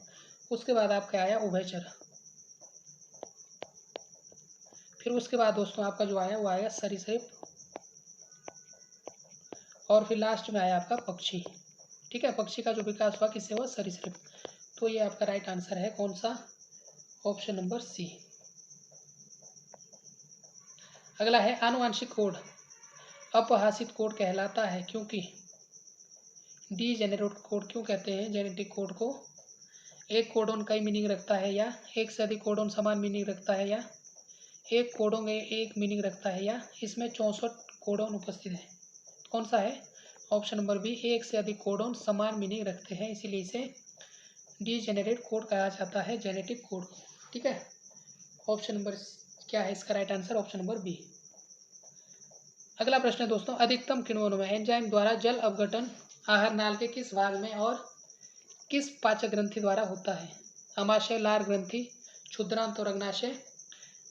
उसके बाद आपका आया उभयचर। फिर उसके बाद दोस्तों आपका जो आया वो आया सरीसृप, और फिर लास्ट में आया आपका पक्षी। ठीक है, पक्षी का जो विकास हुआ किससे हुआ, सरीसृप। तो ये आपका राइट आंसर है कौन सा, ऑप्शन नंबर सी। अगला है आनुवांशिक कोड अपहासित कोड कहलाता है क्योंकि, डीजेनेरेट कोड क्यों कहते हैं जेनेटिक कोड को। एक कोडोन कई मीनिंग रखता है, या एक से अधिक कोडोन समान मीनिंग रखता है, या एक कोडोन एक मीनिंग रखता है, या इसमें 64 कोडोन उपस्थित है। कौन सा है, ऑप्शन नंबर बी, एक से अधिक कोडोन समान मीनिंग रखते हैं, इसीलिए इसे डीजेनेरेट कोड कहा जाता है, जेनेटिक कोड को। ठीक है, ऑप्शन नंबर क्या है इसका right answer, option number B. अगला प्रश्न है दोस्तों, अधिकतम किण्वों में एंजाइम द्वारा जल अपघटन आहार नाल के किस भाग में और किस पाचक ग्रंथि द्वारा होता है। अमाशय, लार ग्रंथि, क्षुद्रांत और अग्नाशय,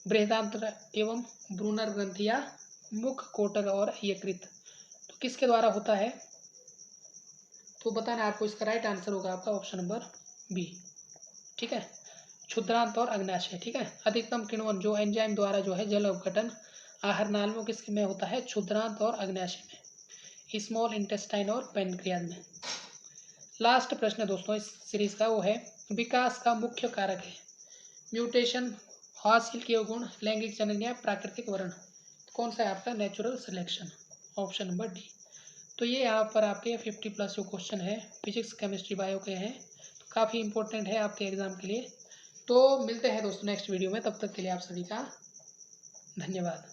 बृहदांत्र एवं ब्रूनर ग्रंथि, या मुख, कोटक और यकृत। तो किसके द्वारा होता है, तो बताना आपको इसका राइट आंसर होगा आपका ऑप्शन नंबर बी। ठीक है, क्षुद्रांत और अग्नाशय। ठीक है, अधिकतम किण्वन जो एंजाइम द्वारा जो है जल अपघटन आहार नाल में किसके में होता है, क्षुद्रांत और अग्नाशय में, स्मॉल इंटेस्टाइन और पैनक्रियाज में। लास्ट प्रश्न दोस्तों इस सीरीज का वो है, विकास का मुख्य कारक है म्यूटेशन, हासिल किए गुण, लैंगिक जनन या प्राकृतिक वर्ण। कौन सा है आपका, natural selection, option number D. तो ये यहाँ पर आपके 50+ जो क्वेश्चन है फिजिक्स, केमिस्ट्री, बायो के हैं, तो काफ़ी इंपॉर्टेंट है आपके एग्जाम के लिए। तो मिलते हैं दोस्तों नेक्स्ट वीडियो में, तब तक के लिए आप सभी का धन्यवाद।